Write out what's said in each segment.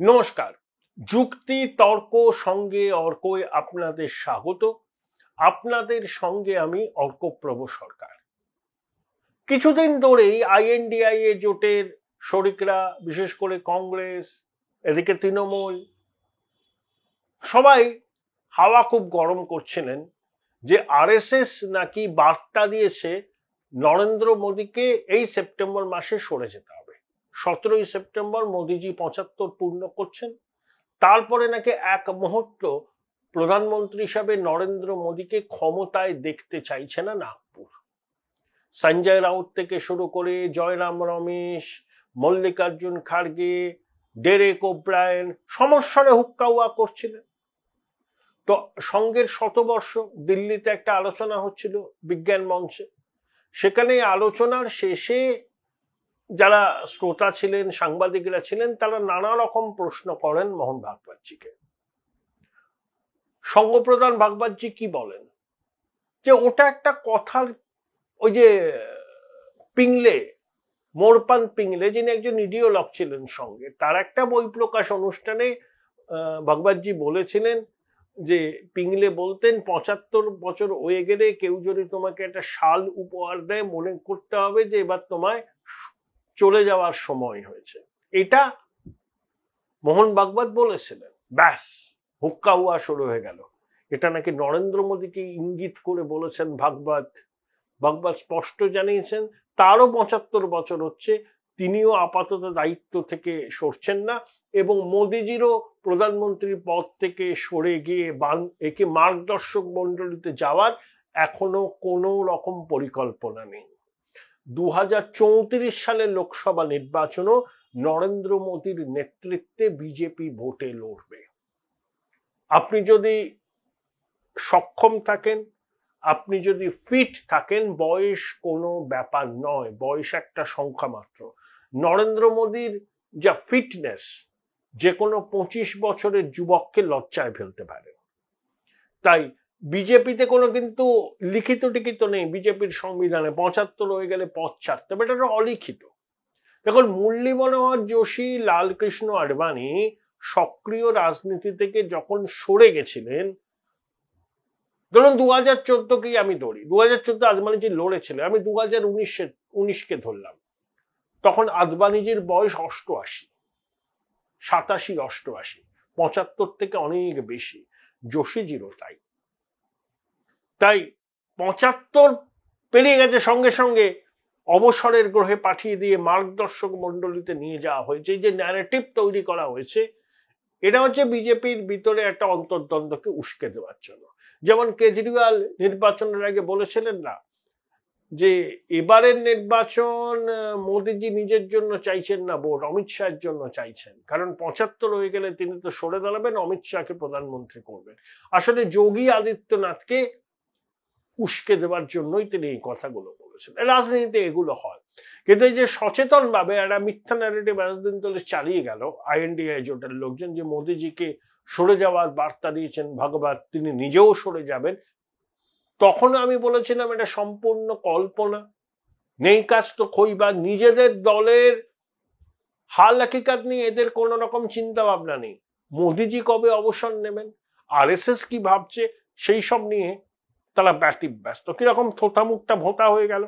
নমস্কার। যুক্তি তর্ক সঙ্গে অর্কয় আপনাদের স্বাগত। আপনাদের সঙ্গে আমি অর্কপ্রভ সরকার। কিছুদিন ধরেই আইএনডিআইএ জোটের শরিকরা, বিশেষ করে কংগ্রেস, এদিকে তৃণমূল, সবাই হাওয়া খুব গরম করছিলেন যে আরএসএস নাকি বার্তা দিয়েছে নরেন্দ্র মোদীকে এই সেপ্টেম্বর মাসে সরে যেতে হবে। 17ই সেপ্টেম্বর মোদীজি 75 পূর্ণ করছেন। তারপরে নাকি এক মুহূর্ত প্রধানমন্ত্রী হিসাবে নরেন্দ্র মোদীকে ক্ষমতায় দেখতে চাইছে না নাগপুর। সঞ্জয় রাউত থেকে শুরু করে জয়রাম রমেশ, মল্লিকার্জুন খাড়গে, ডেরেক ওব্রায়েন সমস্যারে হুক্কাউয়া করছিলেন। তো সঙ্গের শতবর্ষ দিল্লিতে একটা আলোচনা হচ্ছিল বিজ্ঞান মঞ্চে। সেখানে আলোচনার শেষে যারা শ্রোতা ছিলেন, সাংবাদিকরা ছিলেন, তারা নানা রকম প্রশ্ন করেন মোহন ভাগবতজিকে। সঙ্গপ্রধান ভাগবতজি কি বলেন যে ওটা একটা কথার, ওই যে পিংলে, মোরপান পিংলে, যিনি একজন ইডিওলগ ছিলেন সঙ্গে, তার একটা বই প্রকাশ অনুষ্ঠানে ভাগবতজি বলেছিলেন যে পিংলে বলতেন 75 বছর হয়ে গেলে কেউ যদি তোমাকে একটা শাল উপহার দেয়, মনে করতে হবে যে এবার তোমায় চলে যাওয়ার সময় হয়েছে। এটা মোহন ভাগবত বলেছিলেন। ব্যাস, হুক্কা হুয়া শুরু হয়ে গেল। এটা নাকি নরেন্দ্র মোদীকে ইঙ্গিত করে বলেছেন ভাগবত। ভাগবত স্পষ্ট জানিয়েছেন তারও 75 বছর হচ্ছে, তিনিও আপাতত দায়িত্ব থেকে সরছেন না এবং মোদীজিরও প্রধানমন্ত্রীর পদ থেকে সরে গিয়ে একে মার্গদর্শক মণ্ডলীতে যাওয়ার এখনো কোনো রকম পরিকল্পনা নেই। 2034 সালের লোকসভা নির্বাচনও নরেন্দ্র মোদীর নেতৃত্বে বিজেপি ভোটে লড়বে। আপনি যদি সক্ষম থাকেন, আপনি যদি ফিট থাকেন, বয়স কোনো ব্যাপার নয়, বয়স একটা সংখ্যা মাত্র। নরেন্দ্র মোদীর যা ফিটনেস যে কোনো 25 বছরের যুবককে লজ্জায় ফেলতে পারে। তাই বিজেপিতে কোনো কিন্তু লিখিত টিখিত নেই। বিজেপির সংবিধানে 75 হয়ে গেলে পদ ছাড়তে হবে, এটা অলিখিত। দেখুন, মুরলী মনোহর যোশী, লালকৃষ্ণ আডবাণী সক্রিয় রাজনীতি থেকে যখন সরে গেছিলেন, ধরুন 2014কেই আমি ধরি, 2014 আদবানিজি লড়েছিলেন, আমি 2019কে ধরলাম, তখন আদবানিজির বয়স 88, 87, 88, 75 থেকে অনেক বেশি। যোশীজিরও তাই। তাই 75 পেরিয়ে গেছে, সঙ্গে সঙ্গে অবসরের গ্রহে পাঠিয়ে দিয়ে মার্গদর্শক মণ্ডলীতে নিয়ে যাওয়া হয়েছে। এই যে ন্যারেটিভ তৈরি করা হয়েছে, এটা হচ্ছে বিজেপির ভিতরে একটা অন্তর্দ্বন্দ্বকে উস্কে দেওয়ার জন্য। যেমন কেজরিওয়াল নির্বাচনের আগে বলেছিলেন না যে এবারের নির্বাচন মোদীজি নিজের জন্য চাইছেন না, ভোট অমিত শাহের জন্য চাইছেন, কারণ 75 হয়ে গেলে তিনি তো সরে দাঁড়াবেন, অমিত শাহকে প্রধানমন্ত্রী করবেন। আসলে যোগী আদিত্যনাথকে উস্কে দেওয়ার জন্যই তিনি এই কথাগুলো বলেছেন। রাজনীতিতে এগুলো হয়, কিন্তু এই যে সচেতন ভাবে একটা মিথ্যা ন্যারেটিভ এতদিন ধরে চালিয়ে গেল আইএনডিআই জোটের লোকজন, যে মোদীজিকে সরে যাওয়ার বার্তা দিয়েছেন ভাগবত, তিনি নিজেও সরে যাবেন, তখন আমি বলেছিলাম এটা সম্পূর্ণ কল্পনা। নেই কাজ তো খইবা। নিজেদের দলের হাল হাকিকাত নিয়ে এদের কোন রকম চিন্তা ভাবনা নেই। মোদীজি কবে অবসর নেবেন, আরএসএস কি ভাবছে, সেই সব নিয়ে তারা ব্যতিব্যস্ত। কিরকম থোতা মুখটা ভোতা হয়ে গেল।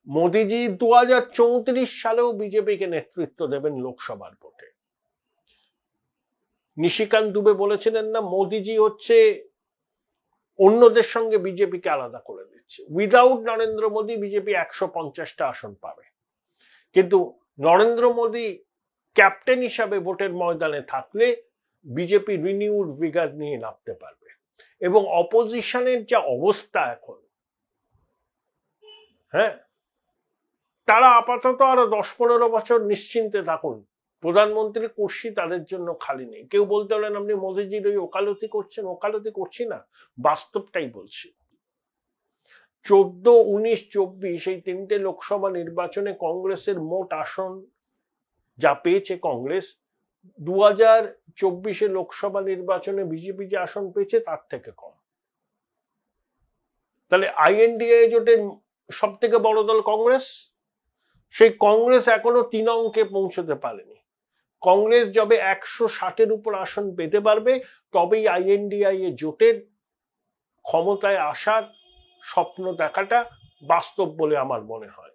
মোদীজি 2034 সালেও বিজেপিকে নেতৃত্ব দেবেন লোকসভার ভোটে। নিশিকান্ত দুবে বলেছিলেন না, মোদীজি হচ্ছে অন্যদের সঙ্গে বিজেপিকে আলাদা করে দিচ্ছে। উইদাউট নরেন্দ্র মোদী বিজেপি 150টা আসন পাবে, কিন্তু নরেন্দ্র মোদী ক্যাপ্টেন হিসাবে ভোটের ময়দানে থাকলে বিজেপি রিনিউড ভিগার নিয়ে নামতে পারবে। এবং অপোজিশনের যা অবস্থা এখন, হ্যাঁ, তারা আপাতত আরো 10-15 বছর নিশ্চিন্তে থাকুন, প্রধানমন্ত্রীর কুর্সি তাদের জন্য খালি নেই। কেউ বলতে পারেন আপনি মোদীজির ওই ওকালতি করছেন। ওকালতি করছি না, বাস্তবটাই বলছি। 14, 19, 24 এই 3টে লোকসভা নির্বাচনে কংগ্রেসের মোট আসন যা পেয়েছে কংগ্রেস, 2024 লোকসভা নির্বাচনে বিজেপি যে আসন পেয়েছে তার থেকে কম। তাহলে আইএনডিএ জোটের সব থেকে বড় দল কংগ্রেস, সেই কংগ্রেস এখনো 3 অঙ্কে পৌঁছতে পারেনি। কংগ্রেস যবে 160-এর উপর আসন পেতে পারবে তবেই INDI জোটের ক্ষমতায় আসার স্বপ্ন দেখাটা বাস্তব বলে আমার মনে হয়।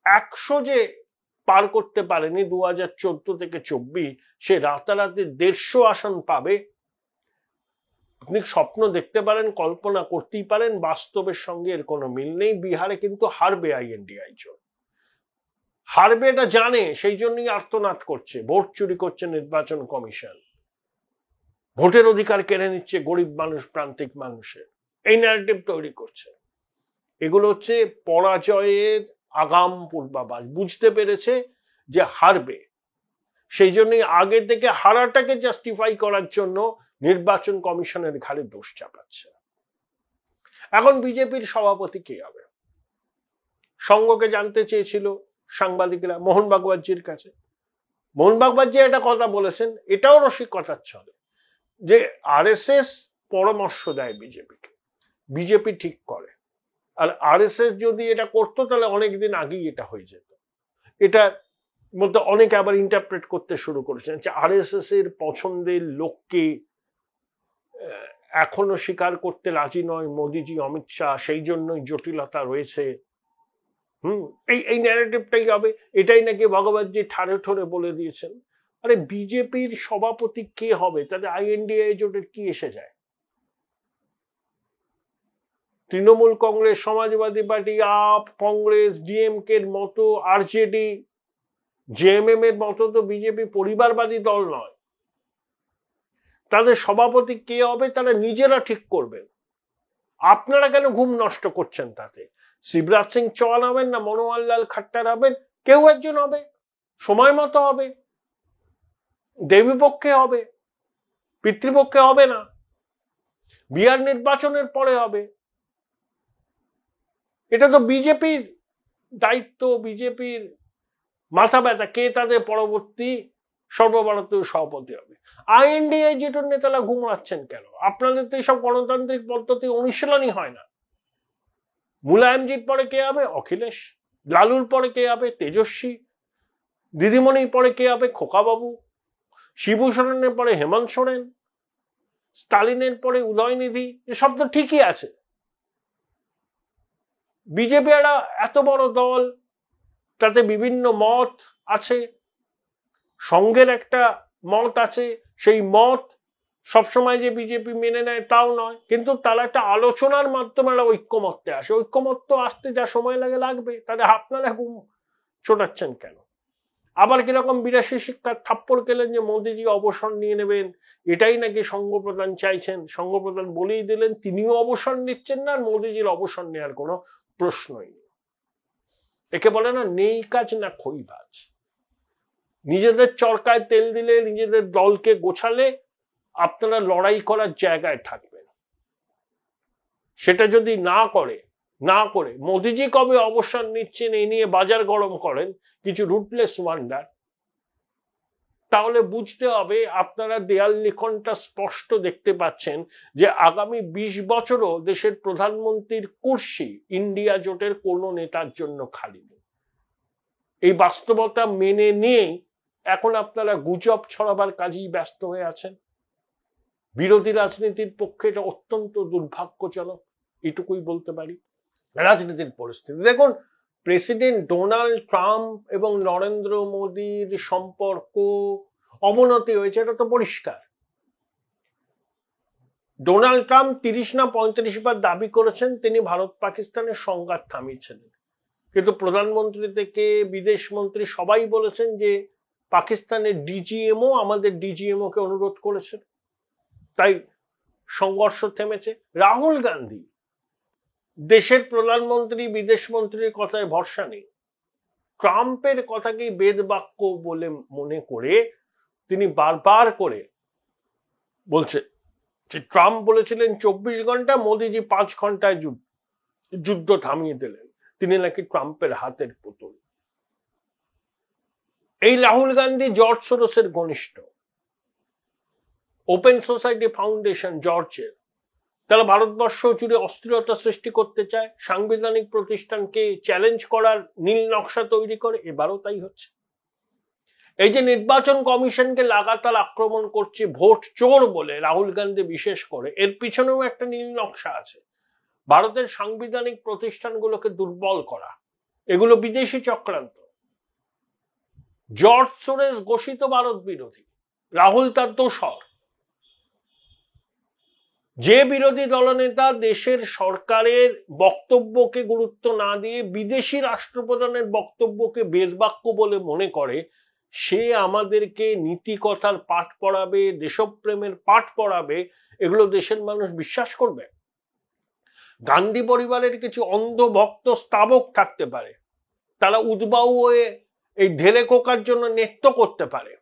100 যে পার করতে পারেনি 2014 থেকে 24, সে রাতারাতি 150 আসন পাবে, আপনি স্বপ্ন দেখতে পারেন, কল্পনা করতেই পারেন, বাস্তবের সঙ্গে এর কোনো মিল নেই। বিহারে কিন্তু হারবে INDI জোট, হারবে এটা জানে, সেই জন্যই আর্তনাদ করছে। ভোট চুরি করছে নির্বাচন কমিশন, ভোটের অধিকার কেড়ে নিচ্ছে গরিব মানুষ, প্রান্তিক মানুষের, এই ন্যারেটিভ তৈরি করছে। এগুলো হচ্ছে পরাজয়ের আগাম পূর্বাভাস। বুঝতে পেরেছে যে হারবে, সেই জন্যই আগে থেকে হারাটাকে জাস্টিফাই করার জন্য নির্বাচন কমিশনের ঘাড়ে দোষ চাপাচ্ছে। এখন বিজেপির সভাপতি কে হবে? সঙ্গকে জানতে চেয়েছিল সাংবাদিকরা মোহন ভাগবতজির কাছে। মোহন ভাগবতজি একটা কথা বলেছেন, এটাও রসিকতার ছলে, যে RSS পরামর্শ দেয় বিজেপিকে, বিজেপি ঠিক করে। আর RSS যদি এটা করতো তাহলে অনেকদিন আগেই এটা হয়ে যেত। এটার মধ্যে অনেকে আবার ইন্টারপ্রেট করতে শুরু করেছেন যে RSS এর পছন্দের লোককে এখনো স্বীকার করতে রাজি নয় মোদিজি, অমিত শাহ, সেই জন্যই জটিলতা রয়েছে। এই ন্যারেটিভটাই হবে, এটাই নাকি ভগবতজি ঠাড়ে ঠোরে বলে দিয়েছেন। আরে বিজেপির সভাপতি কে হবে? তাহলে INDI জোটের কি এসে যায়? Trinamool Congress, Samajwadi party, up, Congress, DMK এর মতো, RJD, JMM এর মতো তো বিজেপি পরিবারবাদী দল নয়। তাদের সভাপতি কে হবে তারা নিজেরা ঠিক করবেন। আপনারা কেন ঘুম নষ্ট করছেন তাতে? শিবরাজ সিং চৌহান হবেন না মনোহর লাল খাট্টার হবেন? কেউ একজন হবে, সময় মতো হবে, দেবী পক্ষে হবে, পিতৃপক্ষে হবে না, বিহার নির্বাচনের পরে হবে। এটা তো বিজেপির দায়িত্ব, বিজেপির মাথা ব্যথা, কে তাদের পরবর্তী সর্বভারতীয় সভাপতি হবে। INDI জোটের নেতারা ঘুমাচ্ছেন কেন? আপনাদের তো এইসব গণতান্ত্রিক পদ্ধতি অনুশীলনই হয় না। মুলায়মজির পরে কে হবে? অখিলেশ। লালুর পরে কে হবে? তেজস্বী। দিদিমণির পরে কে হবে? খোকাবাবু। শিবু সোরেনের পরে হেমন্ত সোরেন। স্টালিনের পরে উদয়নিধি। এসব তো ঠিকই আছে। বিজেপি একটা এত বড় দল, তাতে বিভিন্ন মত আছে, সংঘের একটা মত আছে, সেই মত সবসময় যে বিজেপি মেনে নেয় তাও নয়, কিন্তু তারা একটা আলোচনার মাধ্যমে একটা ঐক্যমত্যে আসে। ঐক্যমত্য আসতে যা সময় লাগবে, তাহলে আপনারা ছোটাচ্ছেন কেন? আবার কিরকম 82 শিক্ষার থাপ্পড় খেলেন যে মোদিজি অবসর নিয়ে নেবেন, এটাই নাকি সঙ্গপ্রধান চাইছেন। সঙ্গপ্রধান বলেই দিলেন তিনিও অবসর নিচ্ছেন না, আর মোদিজির অবসর নেওয়ার কোনো প্রশ্নই নেই। একে বলে না নেই কাজ না খইবাজ। নিজেদের চরকায় তেল দিলে, নিজেদের দলকে গোছালে আপনারা লড়াই করার জায়গায় থাকবেন। সেটা যদি না করে মোদিজি কবে অবসর নিচ্ছেন এই নিয়ে বাজার গরম করেন কিছু রুটলেস ওয়ান্ডার, তাহলে বুঝতে হবে আপনারা দেয়াল লিখনটা স্পষ্ট দেখতে পাচ্ছেন যে আগামী 20 বছরও দেশের প্রধানমন্ত্রীর কুর্সি ইন্ডিয়া জোটের কোনো নেতার জন্য খালি নেই। এই বাস্তবতা মেনে নিয়েই এখন আপনারা গুজব ছড়াবার কাজেই ব্যস্ত হয়ে আছেন। বিরোধী রাজনীতির পক্ষে এটা অত্যন্ত দুর্ভাগ্যজনক, এটুকুই বলতে পারি। রাজনীতির পরিস্থিতি দেখুন, প্রেসিডেন্ট ডোনাল্ড ট্রাম্প এবং নরেন্দ্র মোদীর সম্পর্ক অবনতি হয়েছে, এটা তো পরিষ্কার। ডোনাল্ড ট্রাম্প 30 না 35 বার দাবি করেছেন তিনি ভারত পাকিস্তানের সংঘাত থামিয়েছিলেন, কিন্তু প্রধানমন্ত্রী থেকে বিদেশ মন্ত্রী সবাই বলেছেন যে পাকিস্তানের DGMO আমাদের DGMO কে অনুরোধ করেছেন, তাই সংঘর্ষ থেমেছে। রাহুল গান্ধী দেশের প্রধানমন্ত্রী বিদেশ মন্ত্রীর কথায় ভরসা নেই, ট্রাম্পের কথাকেই বেদ বাক্য বলে মনে করে তিনি বারবার করে বলছে যে ট্রাম্প বলেছিলেন 24 ঘন্টা, মোদিজি 5 ঘন্টায় যুদ্ধ থামিয়ে দিলেন, তিনি নাকি ট্রাম্পের হাতের পুতুল। এই রাহুল গান্ধী জর্জ সোরসের ঘনিষ্ঠ, ওপেন সোসাইটি ফাউন্ডেশন জর্জের, তারা ভারতবর্ষ জুড়ে অস্থিরতা সৃষ্টি করতে চায়, সাংবিধানিক প্রতিষ্ঠানকে চ্যালেঞ্জ করার নীল নকশা তৈরি করে, এবারও তাই হচ্ছে। এই যে নির্বাচন কমিশনকে লাগাতার আক্রমণ করছে ভোট চোর বলে রাহুল গান্ধী বিশেষ করে, এর পিছনেও একটা নীল নকশা আছে। ভারতের সাংবিধানিক প্রতিষ্ঠানগুলোকে দুর্বল করা, এগুলো বিদেশি চক্রান্ত। জর্জ সোরেস ঘোষিত ভারত বিরোধী, রাহুল তার দোসর। যে বিরোধী দলনেতা দেশের সরকারের বক্তব্যকে গুরুত্ব না দিয়ে বিদেশি রাষ্ট্রপ্রধানের বক্তব্যকে বেদবাক্য বলে মনে করে, সে আমাদেরকে নীতিকথার পাঠ পড়াবে, দেশপ্রেমের পাঠ পড়াবে, এগুলো দেশের মানুষ বিশ্বাস করবে? গান্ধী পরিবারের কিছু অন্ধ ভক্ত স্তাবক থাকতে পারে, তারা উদ্বাউ হয়ে এই ঢেলে কোকার জন্য নৃত্য করতে পারে,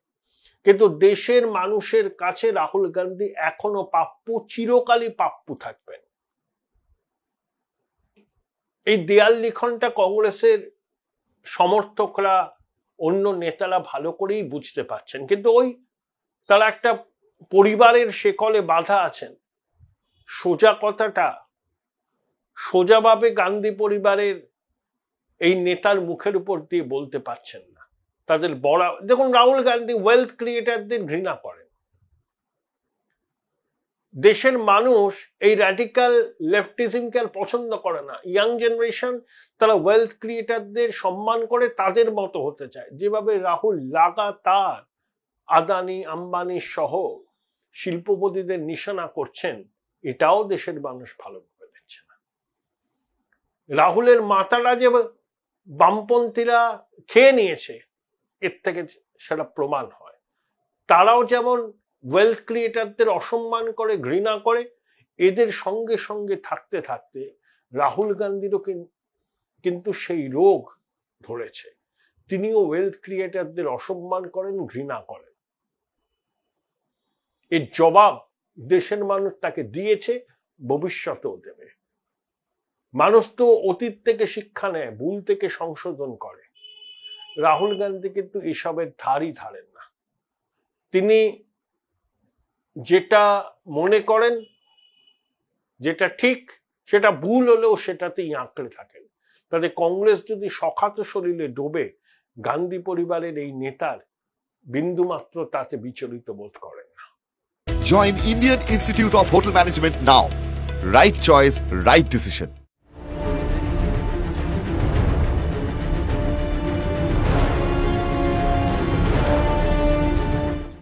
কিন্তু দেশের মানুষের কাছে রাহুল গান্ধী এখনো প্রাপ্য, চিরকালই প্রাপ্য থাকবেন। এই দেয়াল লিখনটা কংগ্রেসের সমর্থকরা, অন্য নেতারা ভালো করেই বুঝতে পারছেন, কিন্তু তারা একটা পরিবারের শেকলে বাঁধা আছেন। সোজা কথাটা সোজাভাবে গান্ধী পরিবারের এই নেতার মুখের উপর দিয়ে বলতে পারছেন না। তাদের বড়, দেখুন রাহুল গান্ধী ওয়েলথ ক্রিয়েটারদের ঘৃণা করেন। দেশের মানুষ এই র্যাডিক্যাল লেফটিজমকে আর পছন্দ করে না। ইয়াং জেনারেশন তারা ওয়েলথ ক্রিয়েটারদের সম্মান করে, তাদের মতো হতে চায়। যেভাবে রাহুল লাগাতার আদানি আম্বানি সহ শিল্পপতিদের নিশানা করছেন, এটাও দেশের মানুষ ভালোভাবে দেখছে না। রাহুলের মাথাটা যে বামপন্থীরা খেয়ে নিয়েছে, এর থেকে সেটা প্রমাণ হয়। তারাও যেমন ওয়েলথ ক্রিয়েটারদের অসম্মান করে, ঘৃণা করে, এদের সঙ্গে সঙ্গে থাকতে থাকতে রাহুল গান্ধীরও কিন্তু সেই রোগ ধরেছে। তিনিও ওয়েলথ ক্রিয়েটারদের অসম্মান করেন, ঘৃণা করেন। এর জবাব দেশের মানুষ তাকে দিয়েছে, ভবিষ্যতেও দেবে। মানুষ তো অতীত থেকে শিক্ষা নেয়, ভুল থেকে সংশোধন করে। রাহুল গান্ধী কিন্তু এসবের ধারই ধারেন না। তিনি যেটা মনে করেন, যেটা ঠিক, সেটা ভুল হলেও সেটাতেই আঁকড়ে থাকেন। তাতে কংগ্রেস যদি সখাত শরীরে ডোবে, গান্ধী পরিবারের এই নেতার বিন্দুমাত্র তাতে বিচলিত বোধ করেন না। Join Indian Institute of Hotel Management now. Right choice, right decision.